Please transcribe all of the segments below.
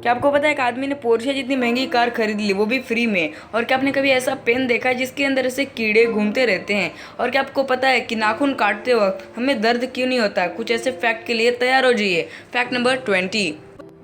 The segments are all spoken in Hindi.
क्या आपको पता है एक आदमी ने पोर्शे जितनी महंगी कार खरीद ली, वो भी फ्री में। और क्या आपने कभी ऐसा पेन देखा है जिसके अंदर ऐसे कीड़े घूमते रहते हैं? और क्या आपको पता है कि नाखून काटते वक्त हमें दर्द क्यों नहीं होता? कुछ ऐसे फैक्ट के लिए तैयार हो जाइए। Fact number 20।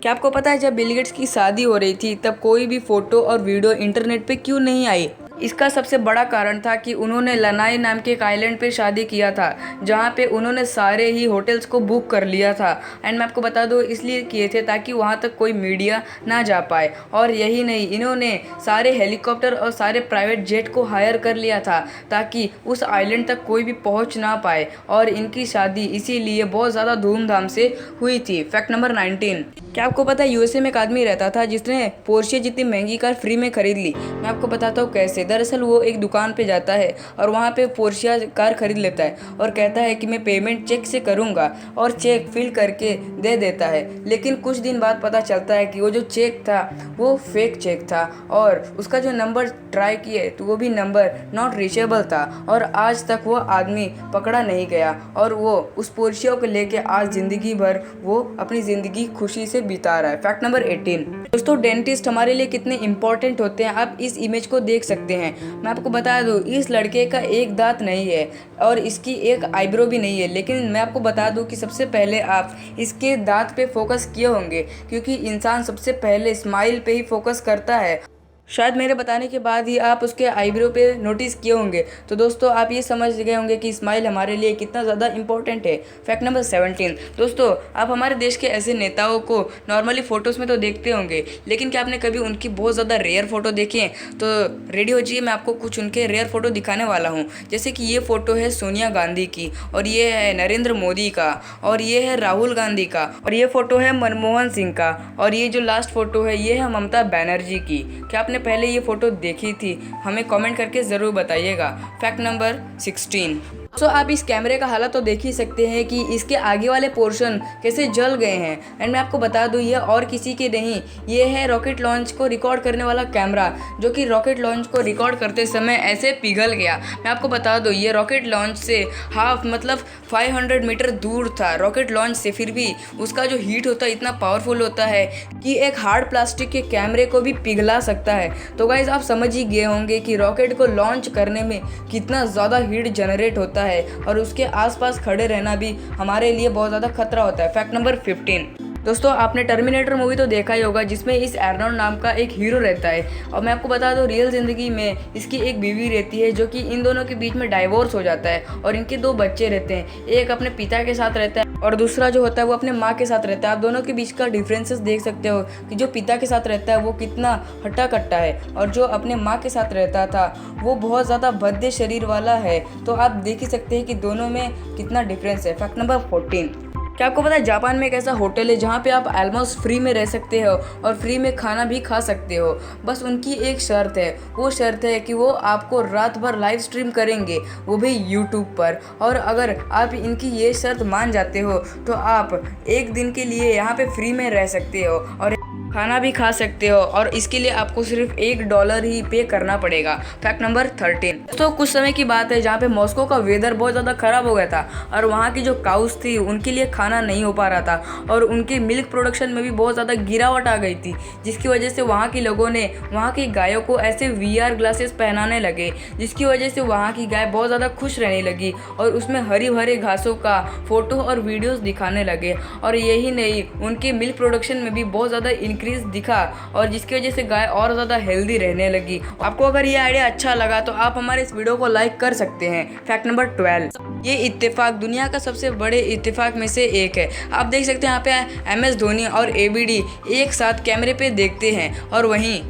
क्या आपको पता है जब बिल गेट्स की शादी हो रही थी तब कोई भी फोटो और वीडियो इंटरनेट पे क्यों नहीं आई? इसका सबसे बड़ा कारण था कि उन्होंने लनाई नाम के एक आइलैंड पे शादी किया था, जहाँ पे उन्होंने सारे ही होटल्स को बुक कर लिया था। एंड मैं आपको बता दूँ इसलिए किए थे ताकि वहाँ तक कोई मीडिया ना जा पाए। और यही नहीं, इन्होंने सारे हेलीकॉप्टर और सारे प्राइवेट जेट को हायर कर लिया था ताकि उस आइलैंड तक कोई भी पहुँच ना पाए। और इनकी शादी इसीलिए बहुत ज़्यादा धूमधाम से हुई थी। Fact number 19। क्या आपको पता है यूएसए में एक आदमी रहता था जिसने पोर्शे जितनी महंगी कार फ्री में खरीद ली? मैं आपको बताता हूँ कैसे। दरअसल वो एक दुकान पे जाता है और वहाँ पे पोर्शिया कार खरीद लेता है और कहता है कि मैं पेमेंट चेक से करूँगा, और चेक फिल करके दे देता है। लेकिन कुछ दिन बाद पता चलता है कि वो जो चेक था वो फेक चेक था, और उसका जो नंबर ट्राई किए तो वो भी नंबर नॉट रीचेबल था, और आज तक वो आदमी पकड़ा नहीं गया। और वो उस पोर्शिया को लेके आज ज़िंदगी भर वो अपनी ज़िंदगी खुशी से बिता रहा है। Fact number 18। दोस्तों, डेंटिस्ट हमारे लिए कितने इंपॉर्टेंट होते हैं आप इस इमेज को देख सकते हैं। मैं आपको बता दूं इस लड़के का एक दांत नहीं है और इसकी एक आईब्रो भी नहीं है, लेकिन मैं आपको बता दूं कि सबसे पहले आप इसके दांत पे फोकस किए होंगे, क्योंकि इंसान सबसे पहले स्माइल पे ही फोकस करता है। शायद मेरे बताने के बाद ही आप उसके आईब्रो पे नोटिस किए होंगे। तो दोस्तों, आप ये समझ गए होंगे कि स्माइल हमारे लिए कितना ज़्यादा इंपॉर्टेंट है। Fact number 17। दोस्तों, आप हमारे देश के ऐसे नेताओं को नॉर्मली फ़ोटोज़ में तो देखते होंगे, लेकिन क्या आपने कभी उनकी बहुत ज़्यादा रेयर फ़ोटो देखी है? तो रेडी हो जाइए, मैं आपको कुछ उनके रेयर फ़ोटो दिखाने वाला हूँ। जैसे कि ये फ़ोटो है सोनिया गांधी की, और ये है नरेंद्र मोदी का, और ये है राहुल गांधी का, और ये फ़ोटो है मनमोहन सिंह का, और ये जो लास्ट फ़ोटो है ये है ममता बनर्जी की। क्या आपने पहले ये फ़ोटो देखी थी? हमें कमेंट करके ज़रूर बताइएगा। Fact number 16। आप इस कैमरे का हालत तो देख ही सकते हैं कि इसके आगे वाले पोर्शन कैसे जल गए हैं। एंड मैं आपको बता दूं ये और किसी के नहीं, ये है रॉकेट लॉन्च को रिकॉर्ड करने वाला कैमरा, जो कि रॉकेट लॉन्च को रिकॉर्ड करते समय ऐसे पिघल गया। मैं आपको बता दूं ये रॉकेट लॉन्च से हाफ मतलब 500 मीटर दूर था रॉकेट लॉन्च से, फिर भी उसका जो हीट होता है इतना पावरफुल होता है कि एक हार्ड प्लास्टिक के कैमरे को भी पिघला सकता है। तो गाइज आप समझ ही गए होंगे कि रॉकेट को लॉन्च करने में कितना ज़्यादा हीट जनरेट होता है, और उसके आसपास खड़े रहना भी हमारे लिए बहुत ज़्यादा खतरा होता है। Fact number 15। दोस्तों, आपने टर्मिनेटर मूवी तो देखा ही होगा जिसमें इस एर्नोल्ड नाम का एक हीरो रहता है। और मैं आपको बता दूं रियल ज़िंदगी में इसकी एक बीवी रहती है, जो कि इन दोनों के बीच में डाइवोर्स हो जाता है, और इनके 2 बच्चे रहते हैं। एक अपने पिता के साथ रहता है और दूसरा जो होता है वो अपने माँ के साथ रहता है। आप दोनों के बीच का डिफरेंसेस देख सकते हो कि जो पिता के साथ रहता है वो कितना हट्टा कट्टा है, और जो अपने माँ के साथ रहता था वो बहुत ज़्यादा भद्दे शरीर वाला है। तो आप देख ही सकते हैं कि दोनों में कितना डिफरेंस है। Fact number 14। क्या आपको पता है जापान में एक ऐसा होटल है जहाँ पे आप ऑलमोस्ट फ्री में रह सकते हो और फ्री में खाना भी खा सकते हो। बस उनकी एक शर्त है, वो शर्त है कि वो आपको रात भर लाइव स्ट्रीम करेंगे, वो भी यूट्यूब पर। और अगर आप इनकी ये शर्त मान जाते हो तो आप एक दिन के लिए यहाँ पे फ्री में रह सकते हो और खाना भी खा सकते हो, और इसके लिए आपको सिर्फ $1 ही पे करना पड़ेगा। Fact number 13। तो कुछ समय की बात है जहाँ पे मॉस्को का वेदर बहुत ज़्यादा ख़राब हो गया था, और वहाँ की जो काउस थी उनके लिए खाना नहीं हो पा रहा था, और उनके मिल्क प्रोडक्शन में भी बहुत ज़्यादा गिरावट आ गई थी, जिसकी वजह से वहाँ के लोगों ने वहाँ की गायों को ऐसे VR ग्लासेस पहनाने लगे, जिसकी वजह से वहाँ की गाय बहुत ज़्यादा खुश रहने लगी और उसमें हरी भरे घासों का फ़ोटो और वीडियोज़ दिखाने लगे। और यही नहीं, उनके मिल्क प्रोडक्शन में भी बहुत ज़्यादा इंक्रीज दिखा, और जिसकी वजह से गाय और ज़्यादा हेल्दी रहने लगी। आपको अगर ये आइडिया अच्छा लगा तो आप हमारे इस वीडियो को लाइक कर सकते हैं। Fact number 12। ये इत्तेफाक दुनिया का सबसे बड़े इत्तेफाक में से एक है। आप देख सकते हैं यहाँ पे MS धोनी और ABD एक साथ कैमरे पे देखते हैं, और वहीं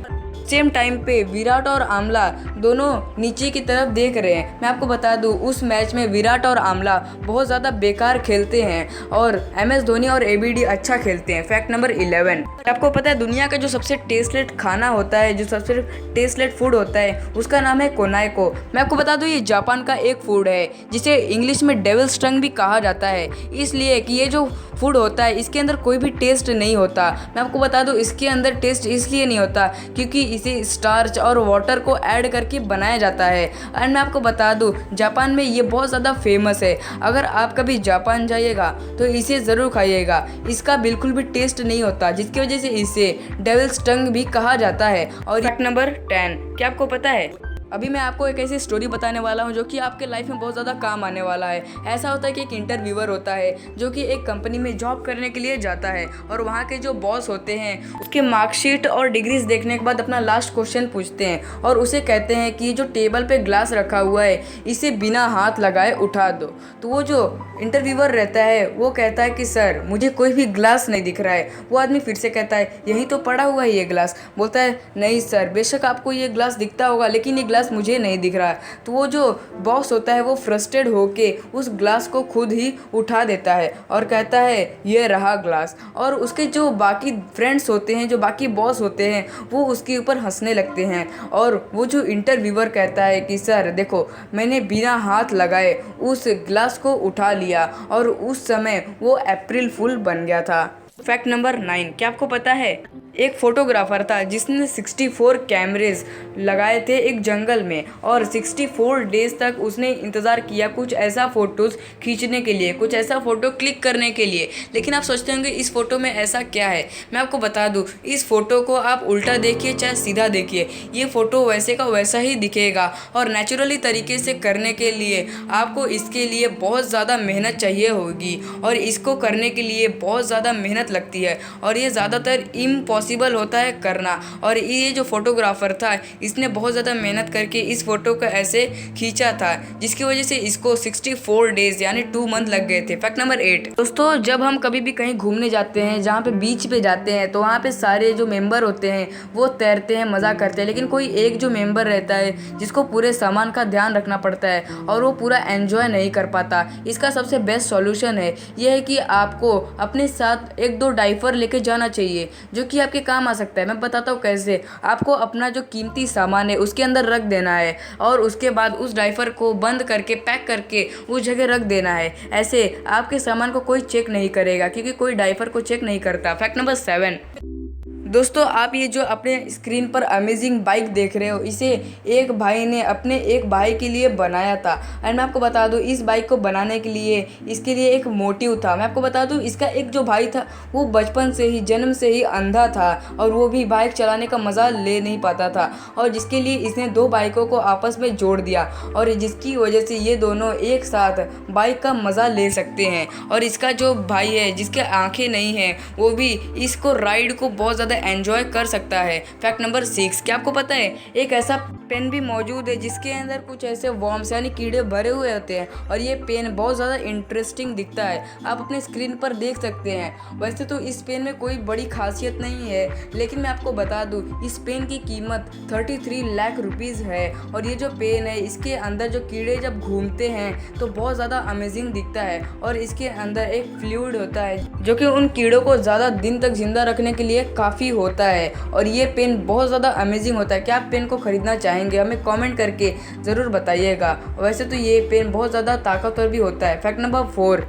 सेम टाइम पे विराट और आमला दोनों नीचे की तरफ देख रहे हैं। मैं आपको बता दूं उस मैच में विराट और आमला बहुत ज़्यादा बेकार खेलते हैं और MS धोनी और ABD अच्छा खेलते हैं। Fact number 11। आपको पता है दुनिया का जो सबसे टेस्टलेट खाना होता है, जो सबसे टेस्टलेट फूड होता है, उसका नाम है कोनाइको। मैं आपको बता दूं ये जापान का एक फूड है जिसे इंग्लिश में डेविल्स टंग भी कहा जाता है, इसलिए कि ये जो फूड होता है इसके अंदर कोई भी टेस्ट नहीं होता। मैं आपको बता दूं इसके अंदर टेस्ट इसलिए नहीं होता क्योंकि इसे स्टार्च और वाटर को ऐड करके बनाया जाता है। एंड मैं आपको बता दूं जापान में ये बहुत ज़्यादा फेमस है। अगर आप कभी जापान जाइएगा तो इसे ज़रूर खाइएगा। इसका बिल्कुल भी टेस्ट नहीं होता जिसकी वजह से इसे डेविल्स टंग भी कहा जाता है। और फैक्ट नंबर 10, क्या आपको पता है अभी मैं आपको एक ऐसी स्टोरी बताने वाला हूँ जो कि आपके लाइफ में बहुत ज़्यादा काम आने वाला है। ऐसा होता है कि एक इंटरव्यूअर होता है जो कि एक कंपनी में जॉब करने के लिए जाता है और वहाँ के जो बॉस होते हैं उसके मार्कशीट और डिग्रीज देखने के बाद अपना लास्ट क्वेश्चन पूछते हैं और उसे कहते हैं कि जो टेबल पे ग्लास रखा हुआ है इसे बिना हाथ लगाए उठा दो। तो वो जो इंटरव्यूअर रहता है वो कहता है कि सर मुझे कोई भी ग्लास नहीं दिख रहा है। वो आदमी फिर से कहता है यही तो पड़ा हुआ है ये ग्लास। बोलता है नहीं सर, बेशक आपको ये ग्लास दिखता होगा लेकिन ये ग्लास मुझे नहीं दिख रहा है। तो वो जो बॉस होता है वो फ्रस्ट्रेटेड होके उस ग्लास को खुद ही उठा देता है और कहता है ये रहा ग्लास। और उसके जो बाकी फ्रेंड्स होते हैं, जो बाकी बॉस होते हैं, वो उसके ऊपर हंसने लगते हैं। और वो जो इंटरव्यूअर कहता है कि सर देखो मैंने बिना हाथ लगाए उस ग्लास को उठा लिया और उस समय वो अप्रैल फूल बन गया था। फैक्ट नंबर 9, क्या आपको पता है एक फोटोग्राफर था जिसने 64 कैमरेज लगाए थे एक जंगल में और 64 डेज तक उसने इंतज़ार किया कुछ ऐसा फ़ोटोज़ खींचने के लिए, कुछ ऐसा फ़ोटो क्लिक करने के लिए। लेकिन आप सोचते होंगे इस फ़ोटो में ऐसा क्या है। मैं आपको बता दूं इस फ़ोटो को आप उल्टा देखिए चाहे सीधा देखिए, ये फ़ोटो वैसे का वैसा ही दिखेगा। और नेचुरली तरीके से करने के लिए आपको इसके लिए बहुत ज़्यादा मेहनत चाहिए होगी और इसको करने के लिए बहुत ज़्यादा मेहनत लगती है और ये ज़्यादातर इम्पॉसिबल होता है करना। और ये जो फोटोग्राफर था इसने बहुत ज़्यादा मेहनत करके इस फोटो को ऐसे खींचा था जिसकी वजह से इसको 64 डेज यानी 2 मंथ लग गए थे। फैक्ट नंबर 8, दोस्तों जब हम कभी भी कहीं घूमने जाते हैं जहाँ पे बीच पे जाते हैं तो वहाँ पे सारे जो मेंबर होते हैं वो तैरते हैं, मज़ा करते हैं, लेकिन कोई एक जो मेंबर रहता है जिसको पूरे सामान का ध्यान रखना पड़ता है और वो पूरा एंजॉय नहीं कर पाता। इसका सबसे बेस्ट सॉल्यूशन है ये है कि आपको अपने साथ 1-2 डाइपर लेके जाना चाहिए जो कि आपके काम आ सकता है। मैं बताता हूँ कैसे। आपको अपना जो कीमती सामान है उसके अंदर रख देना है और उसके बाद उस डाइपर को बंद करके पैक करके उस जगह रख देना है। ऐसे आपके सामान को कोई चेक नहीं करेगा क्योंकि कोई डाइपर को चेक नहीं करता। फैक्ट नंबर 7, दोस्तों आप ये जो अपने स्क्रीन पर अमेजिंग बाइक देख रहे हो इसे एक भाई ने अपने एक भाई के लिए बनाया था। एंड मैं आपको बता दूं इस बाइक को बनाने के लिए इसके लिए एक मोटिव था। मैं आपको बता दूं इसका एक जो भाई था वो बचपन से ही, जन्म से ही अंधा था और वो भी बाइक चलाने का मज़ा ले नहीं पाता था और जिसके लिए इसने 2 बाइकों को आपस में जोड़ दिया और जिसकी वजह से ये दोनों एक साथ बाइक का मज़ा ले सकते हैं। और इसका जो भाई है जिसके आँखें नहीं हैं वो भी इसको राइड को बहुत ज़्यादा एंजॉय कर सकता है। फैक्ट नंबर 6, क्या आपको पता है एक ऐसा पेन भी मौजूद है जिसके अंदर कुछ ऐसे वर्म्स यानी कीड़े भरे हुए होते हैं और ये पेन बहुत ज़्यादा इंटरेस्टिंग दिखता है। आप अपने स्क्रीन पर देख सकते हैं। वैसे तो इस पेन में कोई बड़ी खासियत नहीं है लेकिन मैं आपको बता दूं इस पेन की कीमत 33 लाख रुपीज़ है और ये जो पेन है इसके अंदर जो कीड़े जब घूमते हैं तो बहुत ज़्यादा अमेजिंग दिखता है और इसके अंदर एक फ्लूइड होता है जो कि उन कीड़ों को ज़्यादा दिन तक जिंदा रखने के लिए काफ़ी होता है और ये पेन बहुत ज़्यादा अमेजिंग होता है। क्या आप पेन को खरीदना चाहेंगे? हमें कमेंट करके ज़रूर बताइएगा। वैसे तो ये पेन बहुत ज़्यादा ताकतवर भी होता है। फैक्ट नंबर 4,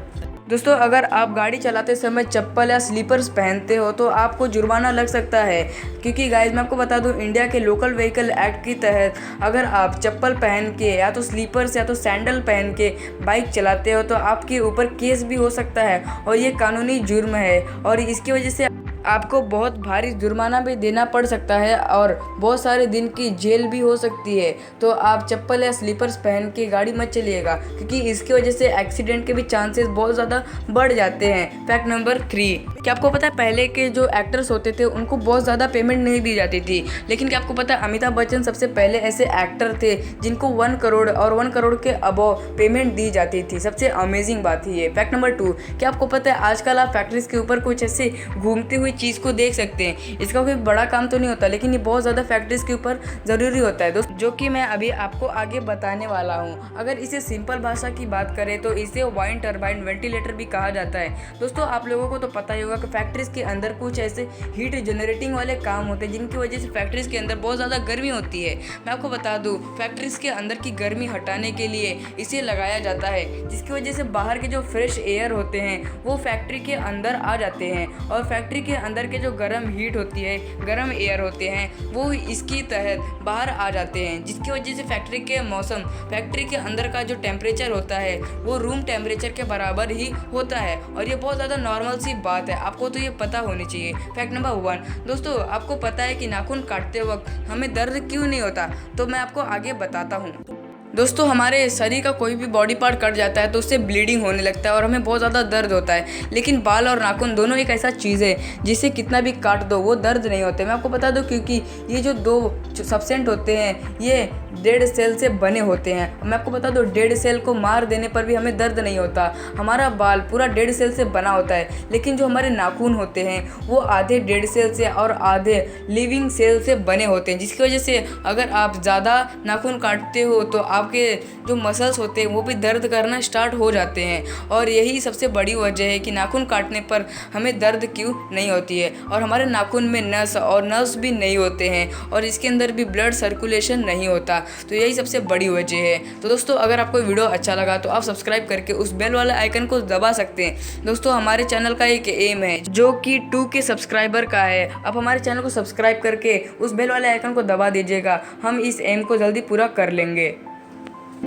दोस्तों अगर आप गाड़ी चलाते समय चप्पल या स्लीपर्स पहनते हो तो आपको जुर्माना लग सकता है क्योंकि गाइस मैं आपको बता दूं इंडिया के लोकल व्हीकल एक्ट के तहत अगर आप चप्पल पहन के या तो स्लीपर्स या तो सैंडल पहन के बाइक चलाते हो तो आपके ऊपर केस भी हो सकता है और ये कानूनी जुर्म है और इसकी वजह से आपको बहुत भारी जुर्माना भी देना पड़ सकता है और बहुत सारे दिन की जेल भी हो सकती है। तो आप चप्पल या स्लीपर्स पहन के गाड़ी मत चलिएगा क्योंकि इसकी वजह से एक्सीडेंट के भी चांसेस बहुत ज़्यादा बढ़ जाते हैं। फैक्ट नंबर 3, क्या आपको पता है पहले के जो एक्टर्स होते थे उनको बहुत ज़्यादा पेमेंट नहीं दी जाती थी, लेकिन क्या आपको पता है अमिताभ बच्चन सबसे पहले ऐसे एक्टर थे जिनको 1 करोड़ और 1 करोड़ के अबव पेमेंट दी जाती थी। सबसे अमेजिंग बात ही है। फैक्ट नंबर 2, क्या आपको पता है आजकल आप फैक्ट्रीज के ऊपर कुछ ऐसे घूमती हुई चीज़ को देख सकते हैं। इसका कोई बड़ा काम तो नहीं होता लेकिन ये बहुत ज़्यादा फैक्ट्रीज के ऊपर ज़रूरी होता है दोस्त, जो कि मैं अभी आपको आगे बताने वाला हूँ। अगर इसे सिंपल भाषा की बात करें तो इसे वाइन टर्बाइन वेंटिलेटर भी कहा जाता है। दोस्तों आप लोगों को तो पता ही होगा वक्त फैक्ट्रीज के अंदर कुछ ऐसे हीट जनरेटिंग वाले काम होते हैं जिनकी वजह से फैक्ट्रीज के अंदर बहुत ज़्यादा गर्मी होती है। मैं आपको बता दूं, फैक्ट्रीज के अंदर की गर्मी हटाने के लिए इसे लगाया जाता है, जिसकी वजह से बाहर के जो फ्रेश एयर होते हैं वो फैक्ट्री के अंदर आ जाते हैं और फैक्ट्री के अंदर के जो गर्म हीट होती है, गर्म एयर होते हैं, वो इसकी तहत बाहर आ जाते हैं, जिसकी वजह से फैक्ट्री के मौसम, फैक्ट्री के अंदर का जो टेम्परेचर होता है वो रूम टेम्परेचर के बराबर ही होता है। और ये बहुत ज़्यादा नॉर्मल सी बात है, आपको तो ये पता होनी चाहिए। फैक्ट नंबर 1, दोस्तों आपको पता है कि नाखून काटते वक्त हमें दर्द क्यों नहीं होता? तो मैं आपको आगे बताता हूँ। दोस्तों हमारे शरीर का कोई भी बॉडी पार्ट कट जाता है तो उससे ब्लीडिंग होने लगता है और हमें बहुत ज़्यादा दर्द होता है, लेकिन बाल और नाखून दोनों एक ऐसा चीज़ है जिसे कितना भी काट दो वो दर्द नहीं होते। मैं आपको बता दूं, क्योंकि ये जो दो सब्सटेंट होते हैं ये डेड सेल से बने होते हैं। मैं आपको बता दूं, डेड सेल को मार देने पर भी हमें दर्द नहीं होता। हमारा बाल पूरा डेड सेल से बना होता है, लेकिन जो हमारे नाखून होते हैं वो आधे डेड सेल से और आधे लिविंग सेल से बने होते हैं, जिसकी वजह से अगर आप ज़्यादा नाखून काटते हो तो आपके जो मसल्स होते हैं वो भी दर्द करना स्टार्ट हो जाते हैं। और यही सबसे बड़ी वजह है कि नाखून काटने पर हमें दर्द क्यों नहीं होती है। और हमारे नाखून में नस और नर्व्स भी नहीं होते हैं और इसके अंदर भी ब्लड सर्कुलेशन नहीं होता, तो यही सबसे बड़ी वजह है। तो दोस्तों अगर आपको वीडियो अच्छा लगा तो आप सब्सक्राइब करके उस बेल वाले आइकन को दबा सकते हैं। दोस्तों हमारे चैनल का एक एम है जो कि 2K सब्सक्राइबर का है। आप हमारे चैनल को सब्सक्राइब करके उस बेल वाले आइकन को दबा दीजिएगा, हम इस एम को जल्दी पूरा कर लेंगे।